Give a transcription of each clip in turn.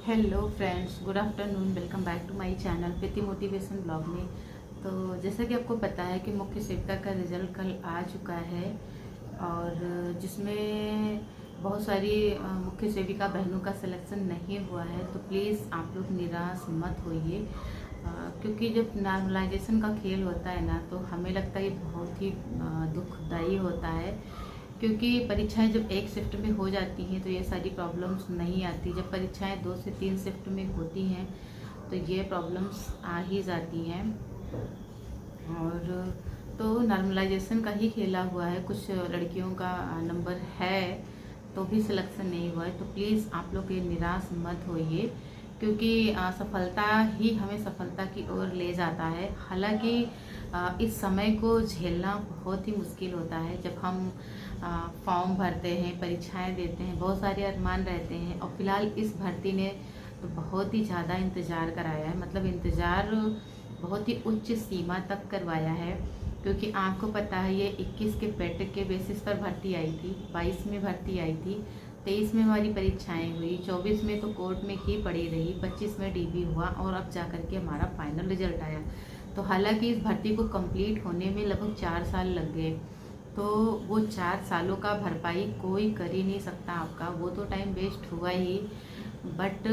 Hello friends, good afternoon. Welcome back to my channel Preeti motivation blog में। तो जैसा कि आपको पता है कि मुख्य सेविका का रिजल्ट कल आ चुका है और जिसमें बहुत सारी मुख्य सेविका बहनों का सिलेक्शन नहीं हुआ है। तो प्लीज़ आप लोग निराश मत होइए, क्योंकि जब नॉर्मलाइजेशन का खेल होता है ना, तो हमें लगता है ये बहुत ही दुखदायी होता है। क्योंकि परीक्षाएं जब एक शिफ्ट में हो जाती हैं तो ये सारी प्रॉब्लम्स नहीं आती। जब परीक्षाएं 2 से 3 शिफ्ट में होती हैं तो ये प्रॉब्लम्स आ ही जाती हैं। और तो नॉर्मलाइजेशन का ही खेला हुआ है। कुछ लड़कियों का नंबर है तो भी सिलेक्शन नहीं हुआ है। तो प्लीज़ आप लोग ये निराश मत होइए, क्योंकि सफलता ही हमें सफलता की ओर ले जाता है। हालांकि इस समय को झेलना बहुत ही मुश्किल होता है। जब हम फॉर्म भरते हैं, परीक्षाएं देते हैं, बहुत सारे अरमान रहते हैं। और फिलहाल इस भर्ती ने तो बहुत ही ज़्यादा इंतज़ार कराया है, मतलब इंतज़ार बहुत ही उच्च सीमा तक करवाया है। क्योंकि आपको पता है ये 21 के पेट के बेसिस पर भर्ती आई थी, 22 में भर्ती आई थी, 23 में हमारी परीक्षाएं हुई, 24 में तो कोर्ट में ही पड़ी रही, 25 में डीबी हुआ और अब जा करके हमारा फाइनल रिजल्ट आया। तो हालांकि इस भर्ती को कंप्लीट होने में लगभग 4 साल लग गए। तो वो 4 सालों का भरपाई कोई कर ही नहीं सकता आपका, वो तो टाइम वेस्ट हुआ ही। बट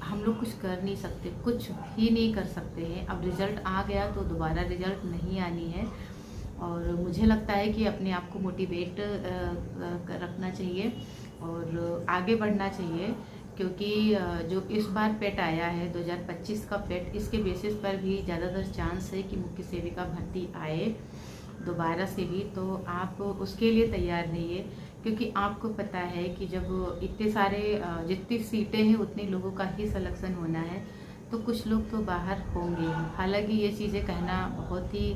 हम लोग कुछ कर नहीं सकते, कुछ भी नहीं कर सकते हैं। अब रिजल्ट आ गया तो दोबारा रिजल्ट नहीं आनी है। और मुझे लगता है कि अपने आप को मोटिवेट रखना चाहिए और आगे बढ़ना चाहिए। क्योंकि जो इस बार पेट आया है 2025 का पेट, इसके बेसिस पर भी ज़्यादातर चांस है कि मुख्य सेविका भर्ती आए दोबारा से भी। तो आप उसके लिए तैयार रहिए, क्योंकि आपको पता है कि जब इतने सारे जितनी सीटें हैं उतने लोगों का ही सिलेक्शन होना है, तो कुछ लोग तो बाहर होंगे। हालांकि ये चीज़ें कहना बहुत ही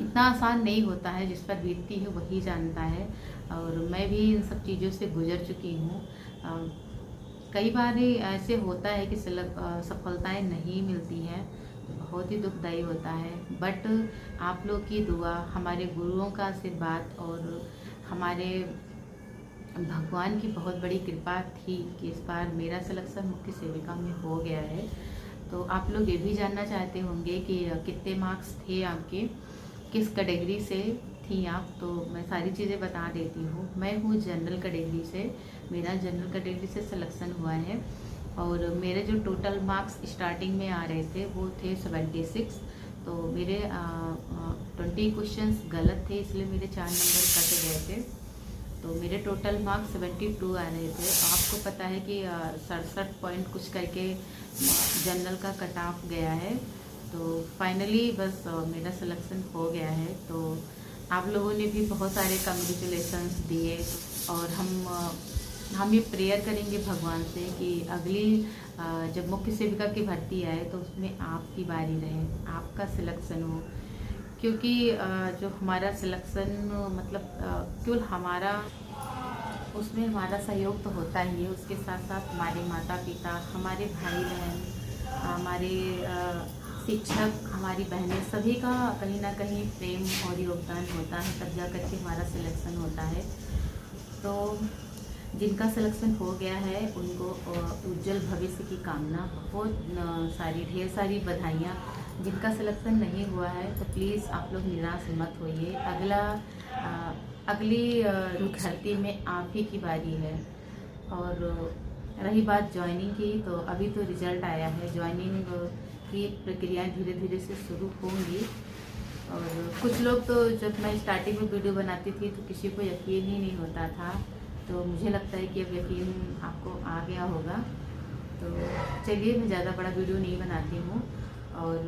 इतना आसान नहीं होता है, जिस पर बीतती है वही जानता है। और मैं भी इन सब चीज़ों से गुजर चुकी हूँ। कई बार ऐसे होता है कि सफलताएं नहीं मिलती हैं, बहुत ही दुखदाई होता है। बट आप लोग की दुआ, हमारे गुरुओं का आशीर्वाद और हमारे भगवान की बहुत बड़ी कृपा थी कि इस बार मेरा सिलेक्शन मुख्य सेविका में हो गया है। तो आप लोग ये भी जानना चाहते होंगे कि कितने मार्क्स थे आपके, किस कैटेगरी से थी आप। तो मैं सारी चीज़ें बता देती हूँ। मैं हूँ जनरल कैटेगरी से, मेरा जनरल कैटेगरी से सिलेक्शन हुआ है। और मेरे जो टोटल मार्क्स स्टार्टिंग में आ रहे थे वो थे 76। तो मेरे 20 क्वेश्चंस गलत थे, इसलिए मेरे 4 नंबर कट गए थे। तो मेरे टोटल मार्क्स 72 आ रहे थे। तो आपको पता है कि 67 पॉइंट कुछ करके जनरल का कट ऑफ गया है। तो फाइनली बस मेरा सिलेक्शन हो गया है। तो आप लोगों ने भी बहुत सारे कंग्रेचुलेशंस दिए और हम ये प्रेयर करेंगे भगवान से कि अगली जब मुख्य सेविका की भर्ती आए तो उसमें आपकी बारी रहे, आपका सिलेक्शन हो। क्योंकि जो हमारा सिलेक्शन मतलब केवल हमारा, उसमें हमारा सहयोग तो होता ही है, उसके साथ साथ हमारे माता पिता, हमारे भाई बहन, हमारे शिक्षक, हमारी बहनें, सभी का कहीं ना कहीं प्रेम और योगदान होता है, तब जा करके हमारा सिलेक्शन होता है। तो जिनका सिलेक्शन हो गया है उनको उज्जवल भविष्य की कामना, बहुत सारी ढेर सारी बधाइयाँ। जिनका सिलेक्शन नहीं हुआ है तो प्लीज़ आप लोग निराश मत होइए। अगली भर्ती में आप ही की बारी है। और रही बात ज्वाइनिंग की, तो अभी तो रिजल्ट आया है, ज्वाइनिंग की प्रक्रियाएं धीरे धीरे से शुरू होंगी। और कुछ लोग तो, जब मैं स्टार्टिंग में वीडियो बनाती थी तो किसी को यकीन ही नहीं होता था। तो मुझे लगता है कि अब यकीन आपको आ गया होगा। तो चलिए, मैं ज़्यादा बड़ा वीडियो नहीं बनाती हूँ। और